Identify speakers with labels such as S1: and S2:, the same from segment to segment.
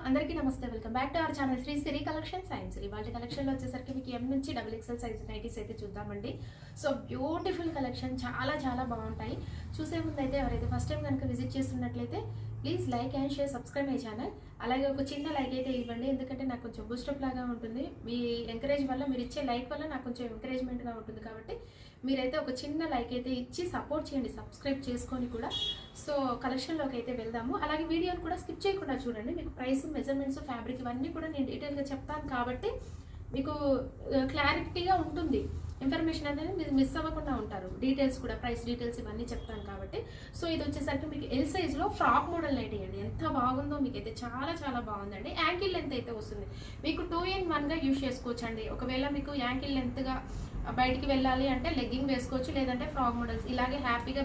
S1: అందరికీ నమస్తే. Welcome back to our channel Sri Siri collections and Sri వాళ్ళ కలెక్షన్లో వచ్చేసరికి మీకు ఎం నుంచి XXL సైజ్ నైటీస్ అయితే చూద్దామండి. సో బ్యూటిఫుల్ కలెక్షన్, చాలా చాలా బాగుంటాయి. చూసే ముందు అయితే ఎవరైతే ఫస్ట్ టైం కనుక విజిట్ చేస్తున్నట్లయితే please like and share, subscribe my channel. అలాగే ఒక చిన్న లైక్ అయితే ఇవ్వండి, ఎందుకంటే నాకు కొంచెం బూస్టప్ లాగా ఉంటుంది. మీ ఎంకరేజ్ వల్ల, మీరు ఇచ్చే లైక్ వల్ల నాకు కొంచెం ఎంకరేజ్మెంట్గా ఉంటుంది. కాబట్టి మీరైతే ఒక చిన్న లైక్ అయితే ఇచ్చి సపోర్ట్ చేయండి, సబ్స్క్రైబ్ చేసుకొని కూడా. సో కలెక్షన్లోకి అయితే వెళ్దాము. అలాగే వీడియోని కూడా స్కిప్ చేయకుండా చూడండి. మీకు ప్రైస్, మెజర్మెంట్స్, ఫ్యాబ్రిక్ ఇవన్నీ కూడా నేను డీటెయిల్గా చెప్తాను కాబట్టి మీకు క్లారిటీగా ఉంటుంది. ఇన్ఫర్మేషన్ అనేది మీరు మిస్ అవ్వకుండా ఉంటారు. డీటెయిల్స్ కూడా, ప్రైస్ డీటెయిల్స్ ఇవన్నీ చెప్తాను కాబట్టి. సో ఇది వచ్చేసరికి మీకు ఎల్ సైజ్లో ఫ్రాక్ మోడల్ నైటీ అండి. ఎంత బాగుందో, మీకైతే చాలా చాలా బాగుందండి. యాంకిల్ లెంత్ అయితే వస్తుంది. మీకు 2-in-1గా యూజ్ చేసుకోవచ్చు అండి. ఒకవేళ మీకు యాంకిల్ లెంత్గా బయటికి వెళ్ళాలి అంటే లెగ్గింగ్ వేసుకోవచ్చు, లేదంటే ఫ్రాక్ మోడల్స్ ఇలాగే హ్యాపీగా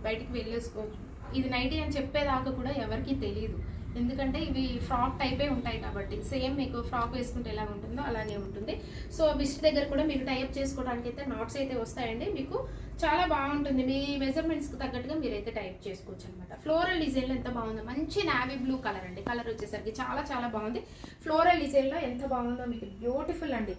S1: బయటికి వెళ్ళేసుకోవచ్చు. ఇది నైటీ అని చెప్పేదాకా కూడా ఎవరికి తెలియదు, ఎందుకంటే ఇవి ఫ్రాక్ టైపే ఉంటాయి కాబట్టి. సేమ్ మీకు ఫ్రాక్ వేసుకుంటే ఎలా ఉంటుందో అలాగే ఉంటుంది. సో బిస్ట్ దగ్గర కూడా మీరు టైప్ చేసుకోవడానికి అయితే నాట్స్ అయితే వస్తాయండి. మీకు చాలా బాగుంటుంది. మీ మెజర్మెంట్స్కి తగ్గట్టుగా మీరైతే టైప్ చేసుకోవచ్చు అనమాట. ఫ్లోరల్ డిజైన్లో ఎంత బాగుందో, మంచి నావీ బ్లూ కలర్ అండి. కలర్ వచ్చేసరికి చాలా చాలా బాగుంది. ఫ్లోరల్ డిజైన్లో ఎంత బాగుందో, మీకు బ్యూటిఫుల్ అండి.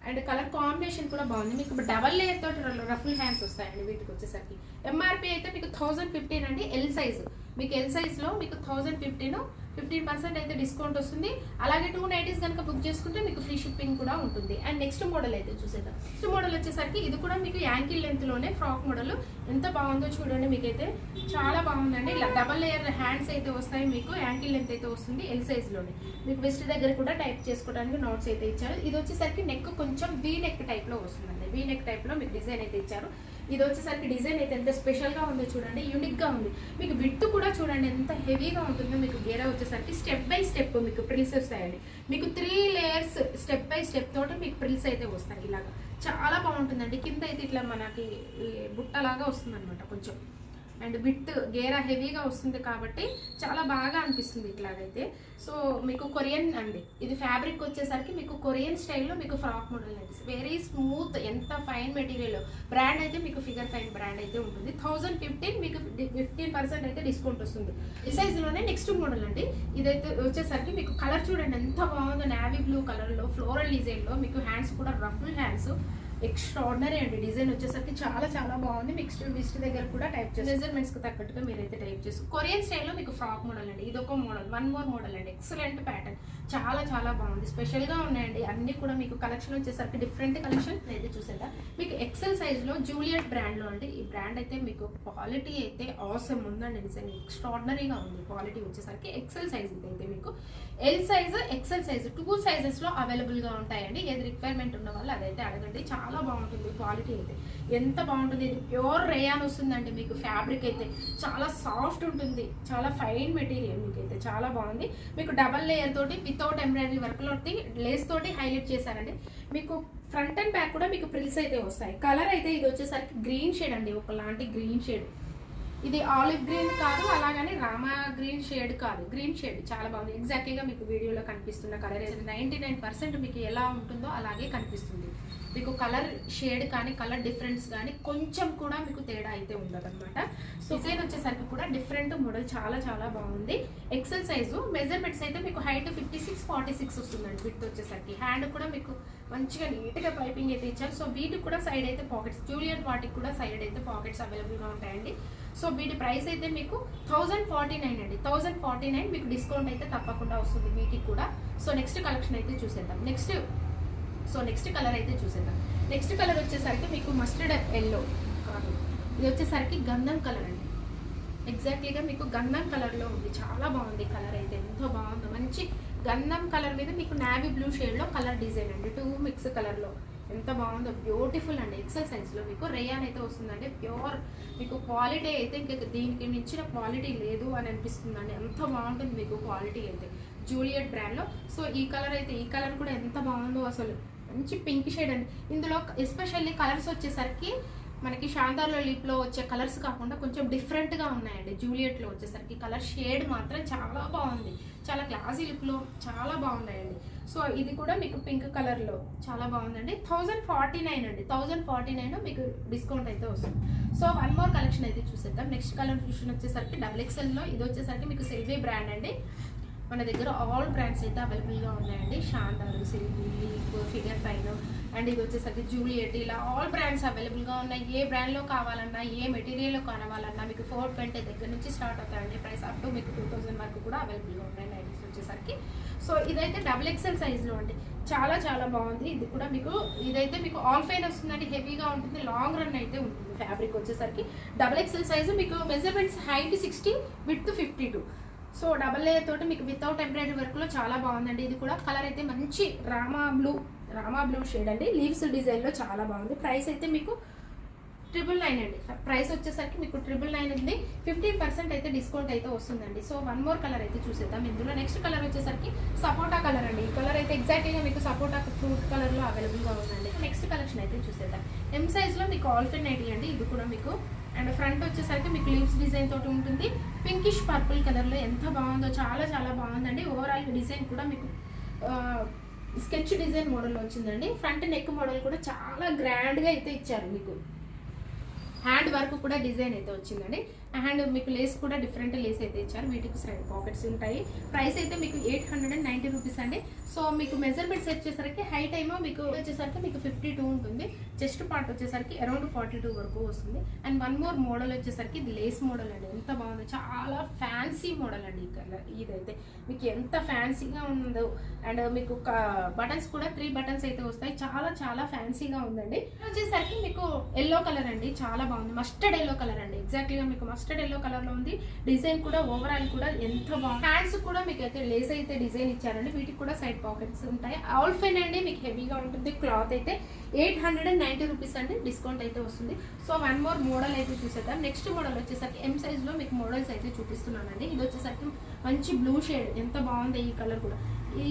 S1: అండ్ కలర్ కాంబినేషన్ కూడా బాగుంది. మీకు డబల్ లేయర్ తోటి రఫుల్ హ్యాండ్స్ వస్తాయండి వీటికి వచ్చేసరికి. ఎంఆర్పి అయితే మీకు 1015 అండి. ఎల్ సైజు మీకు ఎల్ సైజ్లో మీకు 1015, 15% అయితే డిస్కౌంట్ వస్తుంది. అలాగే 2 నైటీస్ కనుక బుక్ చేసుకుంటే మీకు ఫ్రీ షిప్పింగ్ కూడా ఉంటుంది. అండ్ నెక్స్ట్ మోడల్ అయితే చూసేద్దాం. నెక్స్ట్ మోడల్ వచ్చేసరికి ఇది కూడా మీకు యాంకిల్ లెంత్లోనే ఫ్రాక్ మోడల్. ఎంత బాగుందో చూడండి, మీకైతే చాలా బాగుందండి. ఇలా డబల్ లేయర్ హ్యాండ్స్ అయితే వస్తాయి. మీకు యాంకిల్ లెంత్ అయితే వస్తుంది ఎల్ సైజ్లోనే. మీకు వెస్ట్ దగ్గర కూడా టైప్ చేసుకోవడానికి నోట్స్ అయితే ఇచ్చారు. ఇది వచ్చేసరికి నెక్ కొంచెం వీ నెక్ టైప్లో వస్తుందండి. వీ నెక్ టైప్లో మీకు డిజైన్ అయితే ఇచ్చారు. ఇది వచ్చేసరికి డిజైన్ అయితే ఎంత స్పెషల్గా ఉందో చూడండి, యూనిక్గా ఉంది. మీకు విడ్త్ కూడా చూడండి ఎంత హెవీగా ఉంటుందో. మీకు గేరా వచ్చేసరికి స్టెప్ బై స్టెప్ మీకు ప్రిల్స్ వస్తాయండి. మీకు 3 లేయర్స్ స్టెప్ బై స్టెప్ తోటి మీకు ప్రిల్స్ అయితే వస్తాయి. ఇలాగా చాలా బాగుంటుందండి. కింద అయితే ఇట్లా మనకి బుట్టలాగా వస్తుంది అనమాట కొంచెం. అండ్ విత్ గేరా హెవీగా వస్తుంది కాబట్టి చాలా బాగా అనిపిస్తుంది ఇట్లాగైతే. సో మీకు కొరియన్ అండి. ఇది ఫ్యాబ్రిక్ వచ్చేసరికి మీకు కొరియన్ స్టైల్లో మీకు frock model nighties. Very smooth, ఎంత ఫైన్ మెటీరియల్. బ్రాండ్ అయితే మీకు ఫిగర్ ఫైన్ బ్రాండ్ అయితే ఉంటుంది. 1015 మీకు 15% అయితే డిస్కౌంట్ వస్తుంది. ఈ సైజులోనే నెక్స్ట్ మోడల్ అండి. ఇదైతే వచ్చేసరికి మీకు కలర్ చూడండి ఎంత బాగుందో, నావీ బ్లూ కలర్లో ఫ్లోరల్ డిజైన్లో. మీకు హ్యాండ్స్ కూడా రఫుల్ హ్యాండ్స్, ఎక్స్ట్రాడినరీ అండి. డిజైన్ వచ్చేసరికి చాలా చాలా బాగుంది. మిక్స్డ్ విస్ట్ దగ్గర కూడా టైప్ చేసి మెజర్మెంట్స్కి తగ్గట్టుగా మీరైతే టైప్ చేసి. కొరియన్ స్టైల్లో మీకు ఫ్రాక్ మోడల్ అండి. ఇదొక మోడల్, 1 మోర్ మోడల్ అండి. ఎక్సలెంట్ ప్యాటర్న్, చాలా చాలా బాగుంది. స్పెషల్గా ఉన్నాయండి అన్ని కూడా. మీకు కలెక్షన్ వచ్చేసరికి డిఫరెంట్ కలెక్షన్ అయితే చూసేదా. మీకు ఎక్సెల్ సైజ్లో జూలియట్ బ్రాండ్లో అండి. ఈ బ్రాండ్ అయితే మీకు క్వాలిటీ అయితే ఆసమ్ ఉందండి. డిజైన్ ఎక్స్ట్రాడినరీగా ఉంది. క్వాలిటీ వచ్చేసరికి ఎక్సెల్ సైజ్ అయితే మీకు ఎల్ సైజ్, ఎక్సెల్ సైజ్ 2 సైజెస్లో అవైలబుల్గా ఉంటాయండి. ఏది రిక్వైర్మెంట్ ఉన్న వాళ్ళు అదైతే అడగండి. చాలా బాగుంటుంది క్వాలిటీ అయితే, ఎంత బాగుంటుంది. ఇది ప్యూర్ రేయాన్ వస్తుందండి. మీకు ఫ్యాబ్రిక్ అయితే చాలా సాఫ్ట్ ఉంటుంది, చాలా ఫైన్ మెటీరియల్. మీకైతే చాలా బాగుంది. మీకు డబల్ లేయర్ తోటి వితౌట్ ఎంబ్రాయిడరీ వర్క్ తోటి లేస్ తోటి హైలైట్ చేశారండి. మీకు ఫ్రంట్ అండ్ బ్యాక్ కూడా మీకు ప్రిల్స్ అయితే వస్తాయి. కలర్ అయితే ఇది వచ్చేసరికి గ్రీన్ షేడ్ అండి, ఒకలాంటి గ్రీన్ షేడ్. ఇది ఆలివ్ గ్రీన్ కాదు, అలాగని రామా గ్రీన్ షేడ్ కాదు, గ్రీన్ షేడ్. చాలా బాగుంది. ఎగ్జాక్ట్లీగా మీకు వీడియోలో కనిపిస్తున్న కలర్ 99% మీకు ఎలా ఉంటుందో అలాగే కనిపిస్తుంది. మీకు కలర్ షేడ్ కానీ కలర్ డిఫరెన్స్ కానీ కొంచెం కూడా మీకు తేడా అయితే ఉండదన్నమాట. సో డిజైన్ వచ్చేసరికి కూడా డిఫరెంట్ మోడల్, చాలా చాలా బాగుంది. ఎక్సెల్ సైజు మెజర్మెంట్స్ అయితే మీకు హైట్ 56-46 వస్తుందండి. విడ్త్ వచ్చేసరికి హ్యాండ్ కూడా మీకు మంచిగా నీట్గా పైపింగ్ అయితే ఇచ్చారు. సో వీటికి కూడా సైడ్ అయితే పాకెట్స్, జూలియట్ వాటికి కూడా సైడ్ అయితే పాకెట్స్ అవైలబుల్గా ఉంటాయండి. సో వీటి ప్రైస్ అయితే మీకు 1049 అండి. 1049 మీకు డిస్కౌంట్ అయితే తప్పకుండా వస్తుంది వీటికి కూడా. సో నెక్స్ట్ కలెక్షన్ అయితే చూసేద్దాం. నెక్స్ట్ కలర్ అయితే చూసేద్దాం. నెక్స్ట్ కలర్ వచ్చేసరికి మీకు మస్టర్డ్ ఎల్లో కాదు, ఇది వచ్చేసరికి గంధం కలర్ అండి. ఎగ్జాక్ట్లీగా మీకు గంధం కలర్లో ఉంది. చాలా బాగుంది కలర్ అయితే, ఎంతో బాగుంది. మంచి గంధం కలర్ మీద మీకు నావీ బ్లూ షేడ్లో కలర్ డిజైన్ అండి. 2 మిక్స్ కలర్లో ఎంత బాగుందో, బ్యూటిఫుల్ అండి. ఎక్సెల్ సైజ్లో మీకు రేయాన్ అయితే వస్తుందండి. ప్యూర్ మీకు క్వాలిటీ అయితే ఇంకా దీనికి మించిన క్వాలిటీ లేదు అని అనిపిస్తుందండి. ఎంత బాగుంటుంది మీకు క్వాలిటీ అయితే జూలియట్ బ్రాండ్లో. సో ఈ కలర్ కూడా ఎంత బాగుందో అసలు. మంచి పింక్ షేడ్ అండి. ఇందులో ఎస్పెషల్లీ కలర్స్ వచ్చేసరికి మనకి శాంతార్లో లిప్లో వచ్చే కలర్స్ కాకుండా కొంచెం డిఫరెంట్గా ఉన్నాయండి. జూలియట్లో వచ్చేసరికి కలర్ షేడ్ మాత్రం చాలా బాగుంది. చాలా క్లాసీ లుక్లో చాలా బాగున్నాయండి. సో ఇది కూడా మీకు పింక్ కలర్లో చాలా బాగుందండి. 1049 అండి. 1049 మీకు డిస్కౌంట్ అయితే వస్తుంది. సో 1 మోర్ కలెక్షన్ అయితే చూసేద్దాం. నెక్స్ట్ కలర్ వచ్చేసరికి XXLలో ఇది వచ్చేసరికి మీకు సెల్వీ బ్రాండ్ అండి. మన దగ్గర ఆల్ బ్రాండ్స్ అయితే అవైలబుల్గా ఉన్నాయండి. Shaandar, silk, leap, figure fine and ఇది వచ్చేసరికి జూలియట్, ఇలా ఆల్ బ్రాండ్స్ అవైలబుల్గా ఉన్నాయి. ఏ బ్రాండ్లో కావాలన్నా, ఏ మెటీరియల్లో కావాలన్నా మీకు 420 దగ్గర నుంచి స్టార్ట్ అవుతాయండి ప్రైస్. అప్ టు మీకు 2000 వరకు కూడా అవైలబుల్గా ఉన్నాయి నైటీస్ వచ్చేసరికి. సో ఇదైతే XXL సైజులో అండి, చాలా చాలా బాగుంది. ఇది కూడా మీకు ఇదైతే మీకు ఆల్ ఫైన్ వస్తుందండి, హెవీగా ఉంటుంది, లాంగ్ రన్ అయితే ఉంటుంది. ఫ్యాబ్రిక్ వచ్చేసరికి XXL సైజు, మీకు measurements height 60, width 52. So double layer తోటి మీకు వితౌట్ ఎంబ్రాయిడరీ వర్క్లో చాలా బాగుందండి. ఇది కూడా కలర్ అయితే మంచి రామా బ్లూ షేడ్ అండి, లీవ్స్ డిజైన్లో చాలా బాగుంది. ప్రైస్ అయితే మీకు 999 అండి. ప్రైస్ వచ్చేసరికి మీకు 999 ఉంది. 15% అయితే డిస్కౌంట్ అయితే వస్తుందండి. సో వన్ మోర్ కలర్ అయితే చూసేద్దాం ఇందులో. నెక్స్ట్ కలర్ వచ్చేసరికి సపోటా కలర్ అండి. ఈ కలర్ అయితే ఎగ్జాక్ట్గా మీకు సపోటా ఫ్రూట్ కలర్లో అవైలబుల్గా ఉందండి. నెక్స్ట్ కలెక్షన్ అయితే చూసేద్దాం. ఎం సైజ్లో మీకు ఆల్ఫిన్ నైటీ అండి. ఇది కూడా మీకు అండ్ ఫ్రంట్ వచ్చేసరికి మీకు లీవ్స్ డిజైన్ తోటి ఉంటుంది. పింకిష్ పర్పుల్ కలర్లో ఎంత బాగుందో, చాలా చాలా బాగుందండి. ఓవరాల్ డిజైన్ కూడా మీకు స్కెచ్ డిజైన్ మోడల్లో వచ్చిందండి. ఫ్రంట్ నెక్ మోడల్ కూడా చాలా గ్రాండ్గా అయితే ఇచ్చారు. మీకు హ్యాండ్ వర్క్ కూడా డిజైన్ అయితే వచ్చిందండి. అండ్ మీకు లేస్ కూడా డిఫరెంట్ లేస్ అయితే ఇచ్చారు. వీటికి సైడ్ పాకెట్స్ ఉంటాయి. ప్రైస్ అయితే మీకు 890 రూపీస్ అండి. సో మీకు మెజర్మెంట్స్ వచ్చేసరికి హైట్ ఏమో మీకు వచ్చేసరికి మీకు 52 ఉంటుంది. చెస్ట్ పార్ట్ వచ్చేసరికి అరౌండ్ 42 వరకు వస్తుంది. అండ్ వన్ మోర్ మోడల్ వచ్చేసరికి ఇది లేస్ మోడల్ అండి. ఎంత బాగుంది, చాలా ఫ్యాన్సీ మోడల్ అండి. ఈ కలర్ ఇదైతే మీకు ఎంత ఫ్యాన్సీగా ఉందో. అండ్ మీకు బటన్స్ కూడా 3 బటన్స్ అయితే వస్తాయి. చాలా చాలా ఫ్యాన్సీగా ఉందండి. వచ్చేసరికి మీకు ఎల్లో కలర్ అండి, చాలా బాగుంది. మస్టర్డ్ ఎల్లో కలర్ అండి, ఎగ్జాక్ట్లీగా మీకు మస్టర్డ్ ఎల్లో కలర్ లో ఉంది. డిజైన్ కూడా ఓవరాల్ కూడా ఎంత బాగుంది. హ్యాండ్స్ కూడా మీకు అయితే లేస్ అయితే డిజైన్ ఇచ్చారండి. వీటికి కూడా సైడ్ పాకెట్స్ ఉంటాయి. ఆల్ ఫైన్ అండి, మీకు హెవీగా ఉంటుంది. క్లాత్ అయితే 890 రూపీస్ అండి, డిస్కౌంట్ అయితే వస్తుంది. సో వన్ మోర్ మోడల్ అయితే చూసేద్దాం. నెక్స్ట్ మోడల్ వచ్చేసరికి ఎం సైజ్ లో మీకు మోడల్స్ అయితే చూపిస్తున్నానండి. ఇది వచ్చేసరికి మంచి బ్లూ షేడ్, ఎంత బాగుంది ఈ కలర్ కూడా.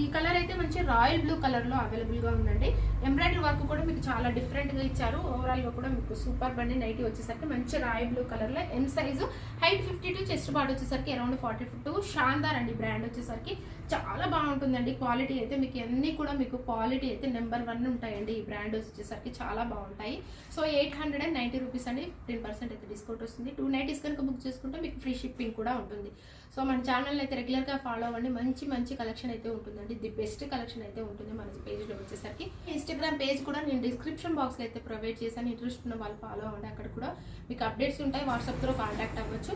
S1: ఈ కలర్ అయితే మంచి రాయల్ బ్లూ కలర్ లో అవైలబుల్ గా ఉందండి. ఎంబ్రాయిడరీ వర్క్ కూడా మీకు చాలా డిఫరెంట్ గా ఇచ్చారు. ఓవరాల్ గా కూడా మీకు సూపర్ బండి నైటీ వచ్చేసరికి మంచి రాయల్ బ్లూ కలర్ లో. M size, height 52, chest part వచ్చేసరికి అరౌండ్ 42. శాందార్ అండి బ్రాండ్ వచ్చేసరికి చాలా బాగుంటుందండి. క్వాలిటీ అయితే మీకు అన్ని కూడా మీకు క్వాలిటీ అయితే నెంబర్ 1 ఉంటాయండి. ఈ బ్రాండ్ వచ్చేసరికి చాలా బాగుంటాయి. సో 890 రూపీస్ అండి, 15% అయితే డిస్కౌంట్ వస్తుంది. 2 నైటీస్ కనుక బుక్ చేసుకుంటే మీకు ఫ్రీ షిప్పింగ్ కూడా ఉంటుంది. సో మన ఛానల్ అయితే రెగ్యులర్గా ఫాలో అవ్వండి. మంచి మంచి కలెక్షన్ అయితే ఉంటుందండి. ది బెస్ట్ కలెక్షన్ అయితే ఉంటుంది మన పేజ్లో వచ్చేసరికి. ఇన్స్టాగ్రామ్ పేజ్ కూడా నేను డిస్క్రిప్షన్ బాక్స్లో అయితే ప్రొవైడ్ చేశాను. ఇంట్రెస్ట్ ఉన్న వాళ్ళు ఫాలో అవ్వండి. అక్కడ కూడా మీకు అప్డేట్స్ ఉంటాయి. వాట్సాప్ త్రూ కాంటాక్ట్ అవ్వచ్చు.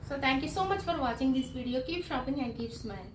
S1: So thank you so much for watching this video. Keep shopping and keep smile.